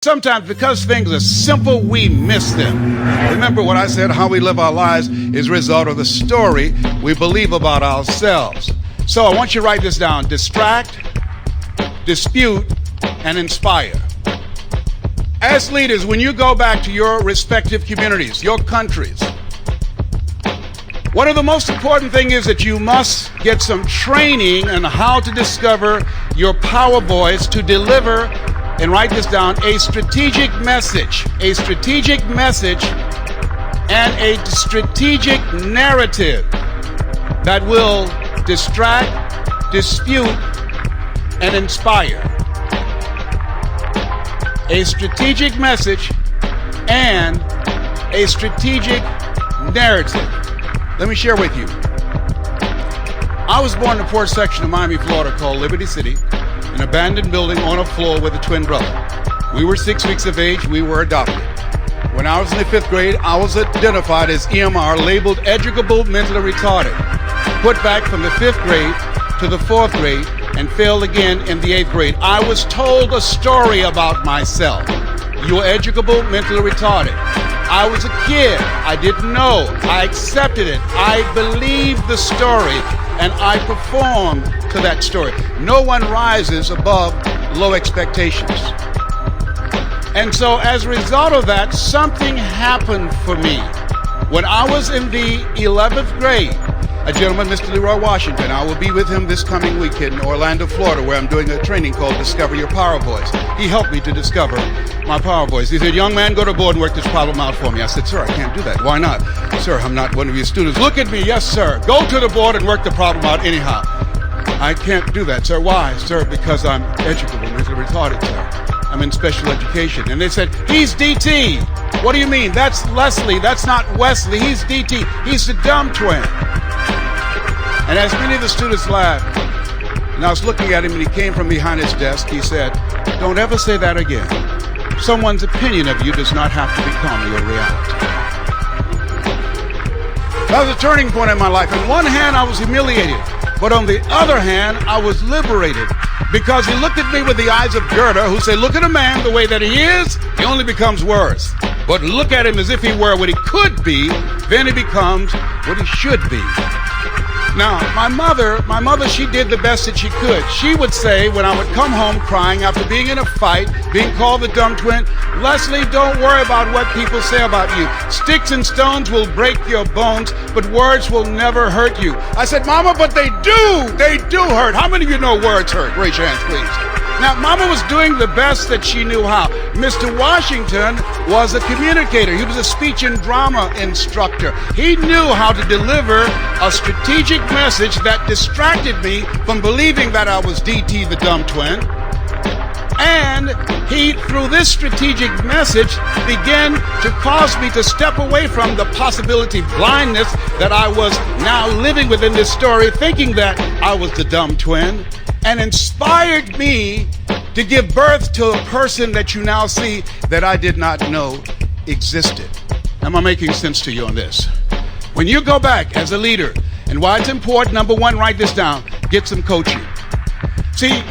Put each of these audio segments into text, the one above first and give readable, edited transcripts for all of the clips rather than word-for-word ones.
Sometimes because things are simple, we miss them. Remember what I said, how we live our lives is a result of the story we believe about ourselves. So I want you to write this down. Distract, dispute, and inspire. As leaders, when you go back to your respective communities, your countries, one of the most important things is that you must get some training on how to discover your power voice to deliver, and write this down, a strategic message and a strategic narrative that will distract, dispute, and inspire. A strategic message and a strategic narrative. Let me share with you. I was born in a poor section of Miami, Florida called Liberty City, an abandoned building on a floor with a twin brother. We were 6 weeks of age. We were adopted. When I was in the 5th grade, I was identified as EMR, labeled educable mentally retarded. Put back from the 5th grade to the 4th grade and failed again in the 8th grade. I was told a story about myself. You are educable mentally retarded. I was a kid. I didn't know. I accepted it. I believed the story, and I performed to that story. No one rises above low expectations. And so as a result of that, something happened for me. When I was in the 11th grade, a gentleman, Mr. Leroy Washington, I will be with him this coming weekend in Orlando, Florida, where I'm doing a training called Discover Your Power Voice. He helped me to discover my power voice. He said, young man, go to board and work this problem out for me. I said, sir, I can't do that. Why not? Sir, I'm not one of your students. Look at me. Yes, sir. Go to the board and work the problem out anyhow. I can't do that, sir. Why? Sir, because I'm educable, mentally retarded, sir. I'm in special education. And they said, he's DT. What do you mean? That's Leslie. That's not Wesley. He's DT. He's the dumb twin. And as many of the students laughed, and I was looking at him and he came from behind his desk, he said, don't ever say that again. Someone's opinion of you does not have to become your reality. That was a turning point in my life. On one hand, I was humiliated, but on the other hand, I was liberated, because he looked at me with the eyes of Goethe, who said, look at a man the way that he is, he only becomes worse. But look at him as if he were what he could be, then he becomes what he should be. Now, my mother, she did the best that she could. She would say, when I would come home crying after being in a fight, being called the dumb twin, Leslie, don't worry about what people say about you. Sticks and stones will break your bones, but words will never hurt you. I said, Mama, but they do hurt. How many of you know words hurt? Raise your hands, please. Now, Mama was doing the best that she knew how. Mr. Washington was a communicator. He was a speech and drama instructor. He knew how to deliver a strategic message that distracted me from believing that I was DT the dumb twin. And he, through this strategic message, began to cause me to step away from the possibility of blindness that I was now living within this story, thinking that I was the dumb twin, and inspired me to give birth to a person that you now see that I did not know existed. Am I making sense to you on this? When you go back as a leader, and why it's important, number one, write this down, get some coaching. See,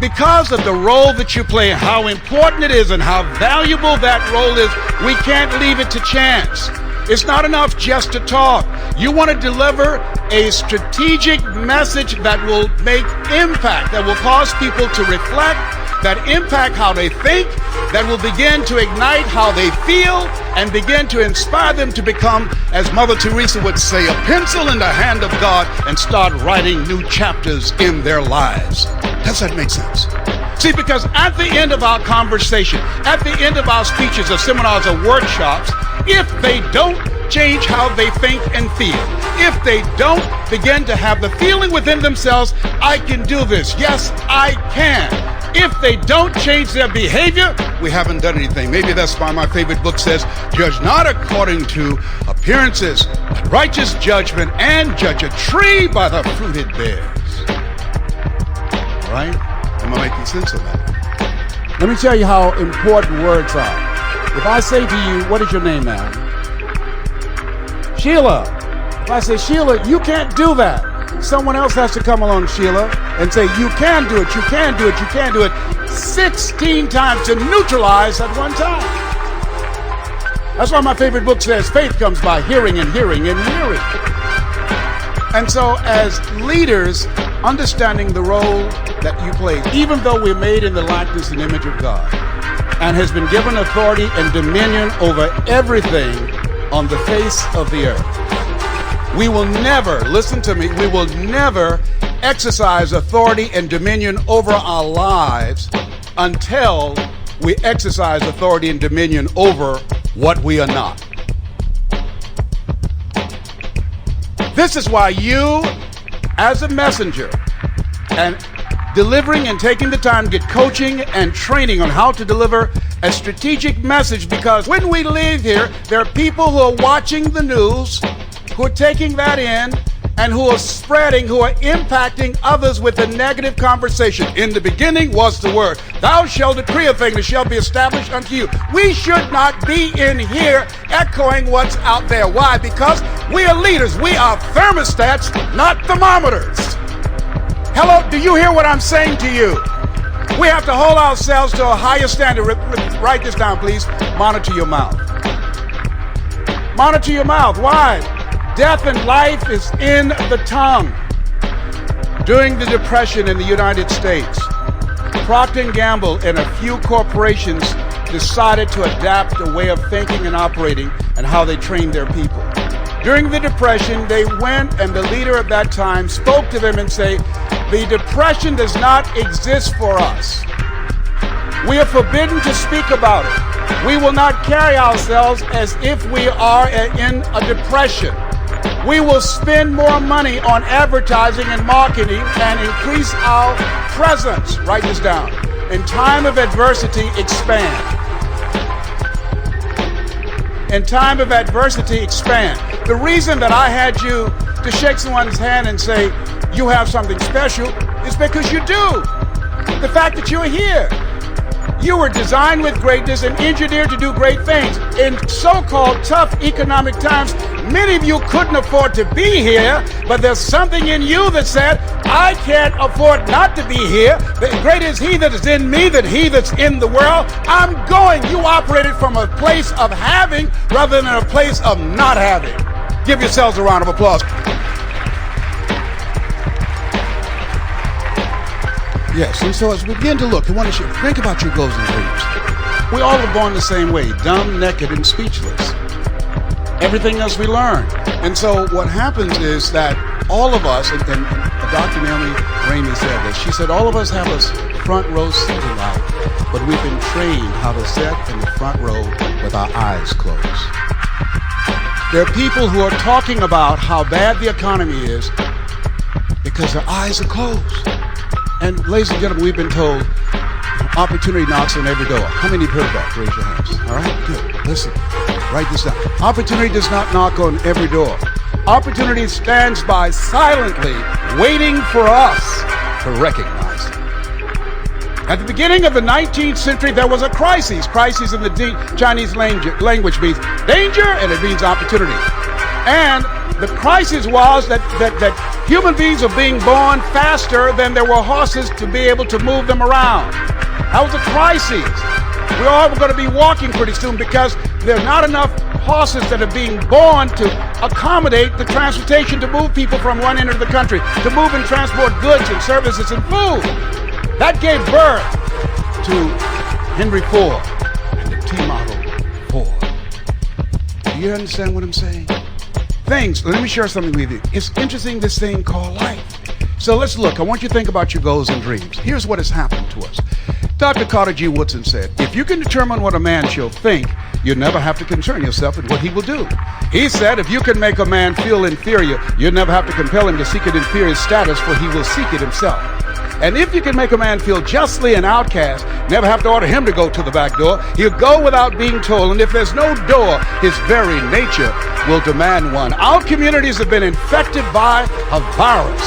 because of the role that you play, how important it is and how valuable that role is, we can't leave it to chance. It's not enough just to talk. You want to deliver a strategic message that will make impact, that will cause people to reflect, that impact how they think, that will begin to ignite how they feel, and begin to inspire them to become, as Mother Teresa would say, a pencil in the hand of God and start writing new chapters in their lives. Does that make sense? See, because at the end of our conversation, at the end of our speeches or seminars or workshops, if they don't change how they think and feel, if they don't begin to have the feeling within themselves, I can do this, yes, I can. If they don't change their behavior, we haven't done anything. Maybe that's why my favorite book says, judge not according to appearances, but righteous judgment, and judge a tree by the fruit it bears. All right? Am I making sense of that? Let me tell you how important words are. If I say to you, what is your name, ma'am? Sheila. If I say, Sheila, you can't do that. someone else has to come along, Sheila, and say, you can do it, you can do it, you can do it, 16 times to neutralize at one time. That's why my favorite book says, faith comes by hearing and hearing and hearing. And so as leaders, understanding the role that you play, even though we're made in the likeness and image of God, and has been given authority and dominion over everything on the face of the earth, we will never, listen to me, we will never exercise authority and dominion over our lives until we exercise authority and dominion over what we are not. This is why you, as a messenger, and delivering and taking the time to get coaching and training on how to deliver a strategic message, because when we leave here, there are people who are watching the news, who are taking that in, and who are spreading, who are impacting others with a negative conversation. In the beginning was the Word. Thou shalt decree a thing, it shall be established unto you. We should not be in here echoing what's out there. Why? Because we are leaders. We are thermostats, not thermometers. Hello, do you hear what I'm saying to you? We have to hold ourselves to a higher standard. Write this down, please. Monitor your mouth. Monitor your mouth. Why? Death and life is in the tongue. During the Depression in the United States, Procter & Gamble and a few corporations decided to adapt a way of thinking and operating and how they trained their people. During the Depression, they went, and the leader at that time spoke to them and said, the Depression does not exist for us. We are forbidden to speak about it. We will not carry ourselves as if we are in a depression. We will spend more money on advertising and marketing and increase our presence. Write this down. In time of adversity, expand. In time of adversity, expand. The reason that I had you to shake someone's hand and say, you have something special, is because you do. The fact that you're here. You were designed with greatness and engineered to do great things. In so-called tough economic times, many of you couldn't afford to be here, but there's something in you that said, I can't afford not to be here. The greater is He that is in me than he that's in the world. I'm going. You operated from a place of having rather than a place of not having. Give yourselves a round of applause. Yes, and so as we begin to look, I want to think about your goals and dreams. We all are born the same way, dumb, naked, and speechless. Everything else we learn. And so what happens is that all of us, and Dr. Naomi Ramey said this, she said all of us have a front row seat in life, but we've been trained how to sit in the front row with our eyes closed. There are people who are talking about how bad the economy is because their eyes are closed. And ladies and gentlemen, we've been told opportunity knocks on every door. How many have heard that? Raise your hands. All right, good. Listen, write this down. Opportunity does not knock on every door. Opportunity stands by silently, waiting for us to recognize it. At the beginning of the 19th century, there was a crisis. Crisis in the Chinese language means danger, and it means opportunity. And the crisis was that human beings are being born faster than there were horses to be able to move them around. That was a crisis. We're all going to be walking pretty soon because there are not enough horses that are being born to accommodate the transportation to move people from one end of the country, to move and transport goods and services and food. That gave birth to Henry Ford and the T-Model Ford. Do you understand what I'm saying? Things, let me share something with you. It's interesting, this thing called life. So let's look. I want you to think about your goals and dreams. Here's what has happened to us. Dr. Carter G. Woodson said, if you can determine what a man shall think, you'll never have to concern yourself with what he will do. He said, if you can make a man feel inferior, you'll never have to compel him to seek an inferior status, for he will seek it himself. And if you can make a man feel justly an outcast, never have to order him to go to the back door. He'll go without being told, and if there's no door, his very nature will demand one. Our communities have been infected by a virus,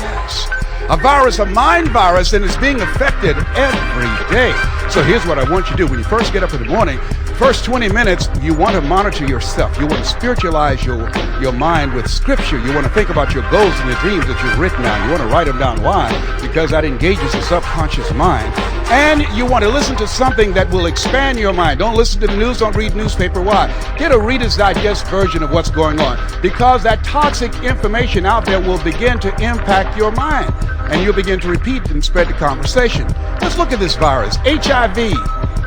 yes. A virus, a mind virus, and it's being affected every day. So here's what I want you to do. When you first get up in the morning, first 20 minutes, you want to monitor yourself. You want to spiritualize your mind with scripture. You want to think about your goals and your dreams that you've written down. You want to write them down. Why? Because that engages the subconscious mind. And you want to listen to something that will expand your mind. Don't listen to the news. Don't read newspaper. Why? Get a Reader's Digest version of what's going on. Because that toxic information out there will begin to impact your mind. And you'll begin to repeat and spread the conversation. Let's look at this virus. HIV,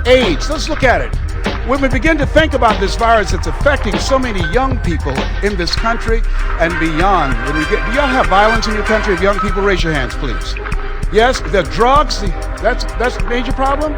AIDS. Let's look at it. When we begin to think about this virus that's affecting so many young people in this country and beyond, do y'all have violence in your country of young people? Raise your hands, please. Yes, the drugs, that's a major problem.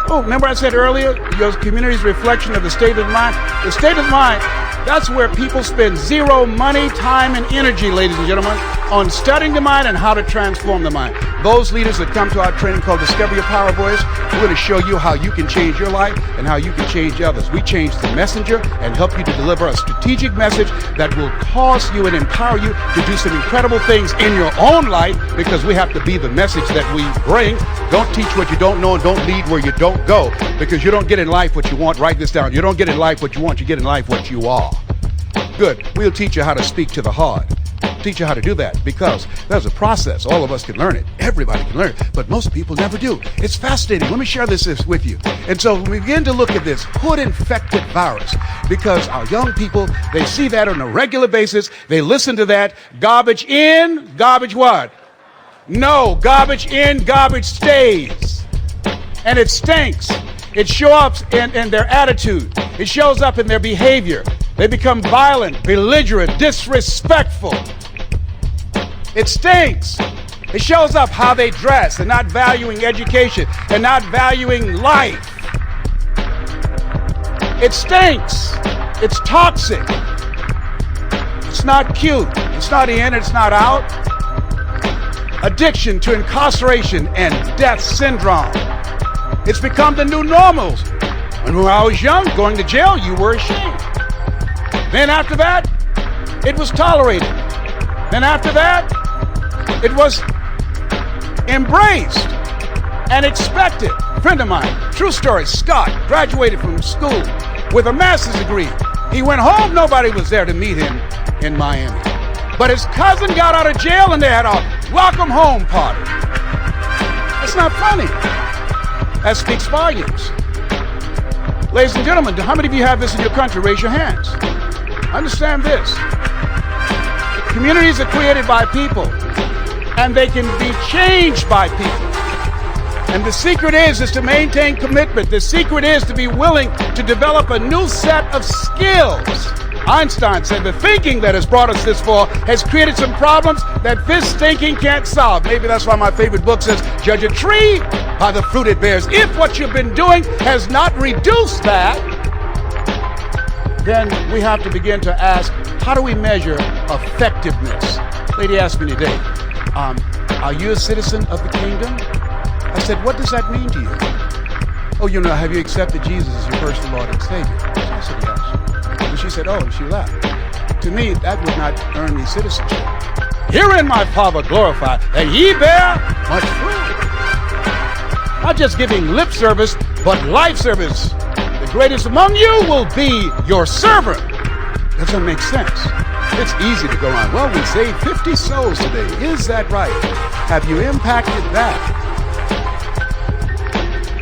Oh, remember I said earlier, your community's reflection of the state of the mind? The state of the mind, that's where people spend zero money, time, and energy, ladies and gentlemen, on studying the mind and how to transform the mind. Those leaders that come to our training called Discover Your Power Voice, we're going to show you how you can change your life and how you can change others. We change the messenger and help you to deliver a strategic message that will cause you and empower you to do some incredible things in your own life, because we have to be the message that we bring. Don't teach what you don't know and don't lead where you don't go, because you don't get in life what you want. Write this down. You don't get in life what you want. You get in life what you are. Good. We'll teach you how to speak to the heart. Teach you how to do that, because there's a process. All of us can learn it. Everybody can learn it, but most people never do. It's fascinating. Let me share this with you. And so when we begin to look at this hood-infected virus, because our young people, they see that on a regular basis. They listen to that. Garbage in, garbage what? No, garbage in, garbage stays. And it stinks. It shows up in their attitude. It shows up in their behavior. They become violent, belligerent, disrespectful. It stinks. It shows up how they dress. They're not valuing education. They're not valuing life. It stinks. It's toxic. It's not cute. It's not in, it's not out. Addiction to incarceration and death syndrome. It's become the new normals. When I was young, going to jail, you were ashamed. Then after that, it was tolerated. Then after that, it was embraced and expected. A friend of mine, true story, Scott, graduated from school with a master's degree. He went home, nobody was there to meet him in Miami. But his cousin got out of jail and they had a welcome home party. It's not funny. That speaks volumes. Ladies and gentlemen, how many of you have this in your country? Raise your hands. Understand this. Communities are created by people, and they can be changed by people. And the secret is to maintain commitment. The secret is to be willing to develop a new set of skills. Einstein said the thinking that has brought us this far has created some problems that this thinking can't solve. Maybe that's why my favorite book says, judge a tree by the fruit it bears. If what you've been doing has not reduced that, then we have to begin to ask, how do we measure effectiveness? Lady asked me today, are you a citizen of the kingdom? I said, what does that mean to you? Oh, have you accepted Jesus as your personal Lord and Savior? I said, yes. And she said, oh, and she left. To me, that would not earn me citizenship. Herein my Father glorified, that ye bear much fruit. Not just giving lip service, but life service. The greatest among you will be your servant. Doesn't make sense. It's easy to go on, well, we saved 50 souls today. Is that right? Have you impacted that?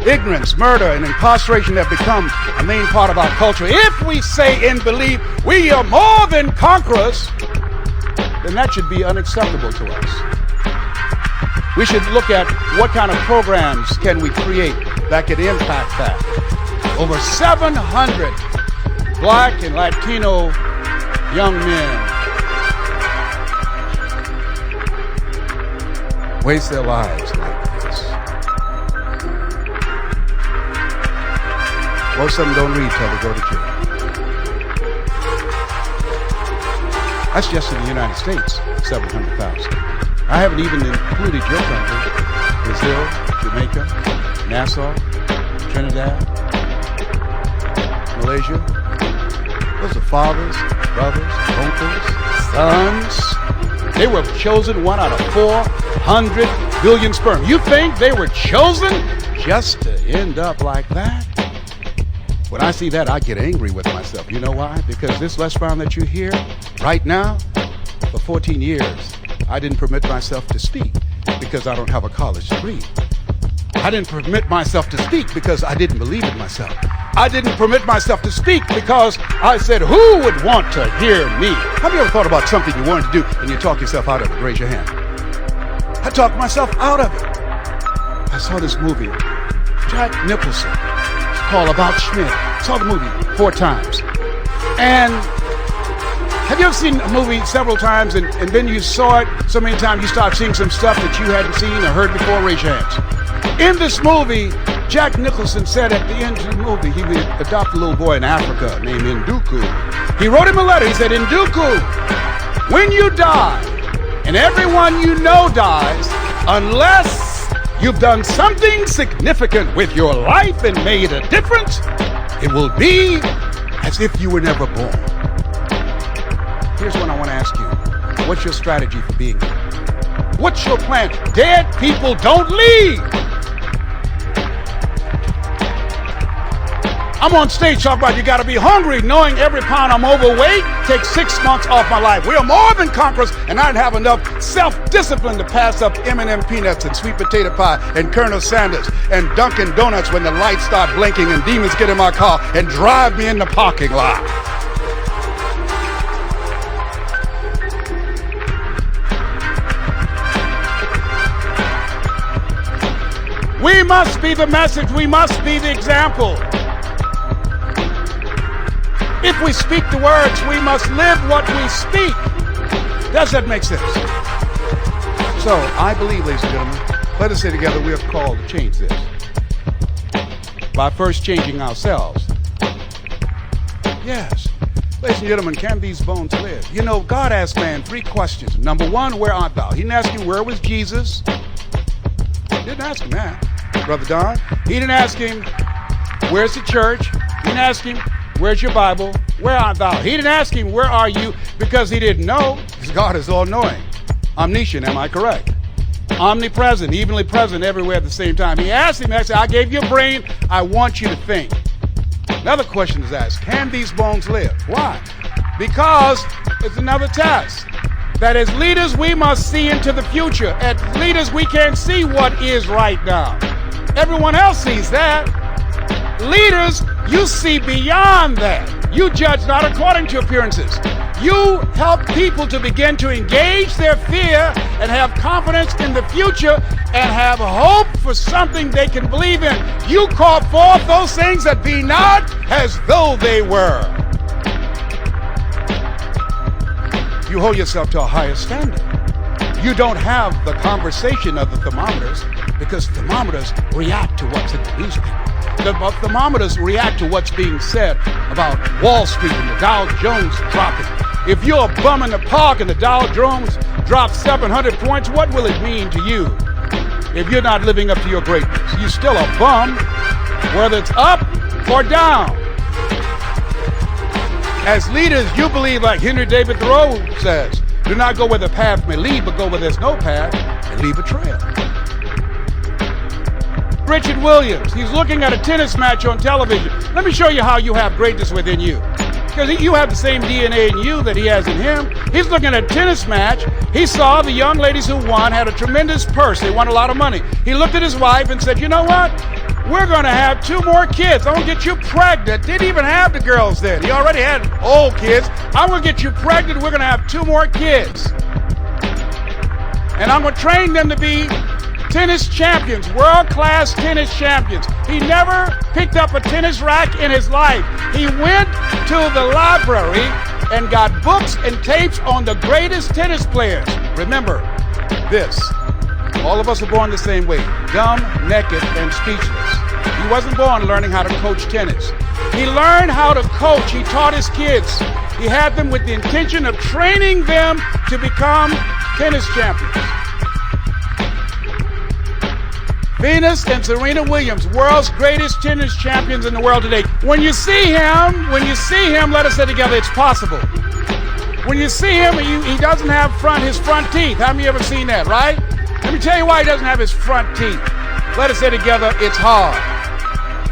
Ignorance, murder, and incarceration have become a main part of our culture. If we say and believe we are more than conquerors, then that should be unacceptable to us. We should look at what kind of programs can we create that could impact that. Over 700 Black and Latino young men waste their lives like this. Most of them don't read till they go to jail. That's just in the United States, 700,000. I haven't even included your country, Brazil, Jamaica, Nassau, Trinidad, Malaysia. Those are fathers, brothers, uncles, sons. They were chosen 1 out of 400 billion sperm. You think they were chosen just to end up like that? When I see that, I get angry with myself. You know why? Because this Les Brown that you hear right now, for 14 years, I didn't permit myself to speak because I don't have a college degree. I didn't permit myself to speak because I didn't believe in myself. I didn't permit myself to speak because I said, who would want to hear me? Have you ever thought about something you wanted to do and you talk yourself out of it? Raise your hand. I talked myself out of it. I saw this movie, Jack Nicholson. It's called About Schmidt. I saw the movie 4 times. And have you ever seen a movie several times and then you saw it so many times you start seeing some stuff that you hadn't seen or heard before? Raise your hands. In this movie, Jack Nicholson said at the end of the movie he would adopt a little boy in Africa named Nduku. He wrote him a letter. He said, Nduku, when you die, and everyone you know dies, unless you've done something significant with your life and made a difference, it will be as if you were never born. Here's what I want to ask you. What's your strategy for being here? What's your plan? Dead people don't leave. I'm on stage talking about you got to be hungry, knowing every pound I'm overweight takes 6 months off my life. We are more than conquerors, and I didn't have enough self-discipline to pass up M&M peanuts and sweet potato pie and Colonel Sanders and Dunkin' Donuts when the lights start blinking and demons get in my car and drive me in the parking lot. We must be the message. We must be the example. If we speak the words, we must live what we speak. Does that make sense? So I believe, ladies and gentlemen, let us say together we are called to change this by first changing ourselves. Yes. Ladies and gentlemen, can these bones live? You know, God asked man 3 questions. Number 1, where art thou? He didn't ask him, where was Jesus? He didn't ask him that, Brother Don. He didn't ask him, where's the church? He didn't ask him, where's your Bible? Where art thou? He didn't ask him, where are you? Because he didn't know. Because God is all-knowing. Omniscient, am I correct? Omnipresent, evenly present everywhere at the same time. He asked him, I gave you a brain, I want you to think. Another question is asked, can these bones live? Why? Because it's another test. That as leaders, we must see into the future. As leaders, we can't see what is right now. Everyone else sees that. Leaders, you see beyond that. You judge not according to appearances. You help people to begin to engage their fear and have confidence in the future and have hope for something they can believe in. You call forth those things that be not as though they were. You hold yourself to a higher standard. You don't have the conversation of the thermometers because thermometers react to what's in the newspaper. The thermometers react to what's being said about Wall Street and the Dow Jones dropping. If you're a bum in the park and the Dow Jones drops 700 points, what will it mean to you if you're not living up to your greatness? You're still a bum, whether it's up or down. As leaders, you believe, like Henry David Thoreau says, do not go where the path may lead, but go where there's no path and leave a trail. Richard Williams, he's looking at a tennis match on television. Let me show you how you have greatness within you. Because you have the same DNA in you that he has in him. He's looking at a tennis match. He saw the young ladies who won had a tremendous purse. They won a lot of money. He looked at his wife and said, you know what? We're going to have 2 more kids. I'm going to get you pregnant. Didn't even have the girls then. He already had old kids. I'm going to get you pregnant. We're going to have 2 more kids. And I'm going to train them to be tennis champions, world-class tennis champions. He never picked up a tennis racket in his life. He went to the library and got books and tapes on the greatest tennis players. Remember this, all of us are born the same way, dumb, naked, and speechless. He wasn't born learning how to coach tennis. He learned how to coach. He taught his kids. He had them with the intention of training them to become tennis champions. Venus and Serena Williams, world's greatest tennis champions in the world today. When you see him, let us say together, it's possible. When you see him, he doesn't have his front teeth. How many of you ever seen that, right? Let me tell you why he doesn't have his front teeth. Let us say together, it's hard.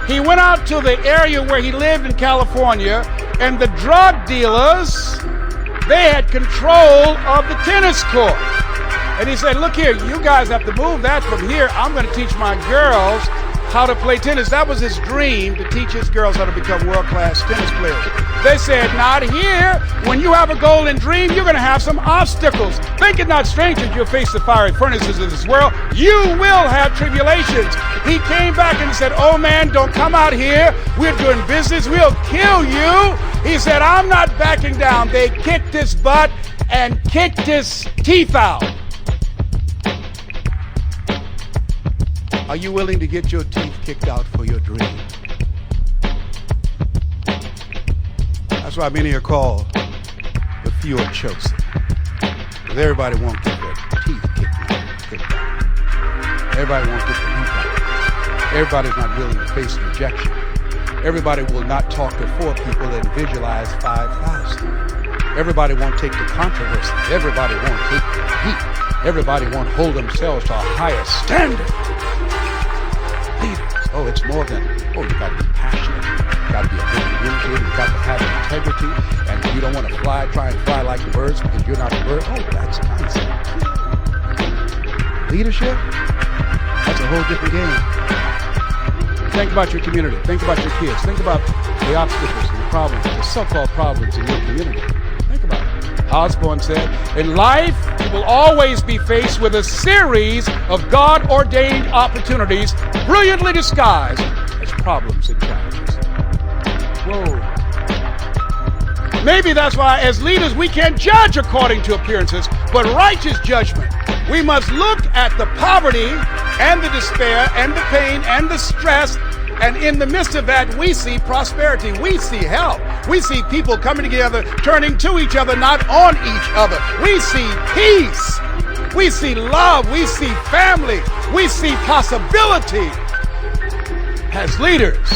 He went out to the area where he lived in California, and the drug dealers, they had control of the tennis court. And he said, look here, you guys have to move that from here. I'm going to teach my girls how to play tennis. That was his dream, to teach his girls how to become world-class tennis players. They said, not here. When you have a goal and dream, you're going to have some obstacles. Think it not strange that you'll face the fiery furnaces of this world. You will have tribulations. He came back and said, oh man, don't come out here. We're doing business. We'll kill you. He said, I'm not backing down. They kicked his butt and kicked his teeth out. Are you willing to get your teeth kicked out for your dream? That's why many are called the few are chosen. Because everybody won't get their teeth kicked out. Everybody won't get the teeth out. Everybody's not willing to face rejection. Everybody will not talk to 4 people and visualize 5,000. Everybody won't take the controversy. Everybody won't take the heat. Everybody won't hold themselves to a higher standard. Leaders, oh, it's more than, oh, you got to be passionate. You got to be a good communicator. You got to have integrity. And you don't want to try and fly like the birds because you're not a bird. Oh, that's nice. Leadership, that's a whole different game. Think about your community. Think about your kids. Think about the obstacles and the problems, the so-called problems in your community. Think about it. Osborne said, in life, you will always be faced with a series of God-ordained opportunities brilliantly disguised as problems and challenges. Whoa. Maybe that's why as leaders we can't judge according to appearances, but righteous judgment. We must look at the poverty and the despair and the pain and the stress, and in the midst of that we see prosperity, we see help, we see people coming together, turning to each other, not on each other. We see peace, we see love, we see family, we see possibility. As leaders,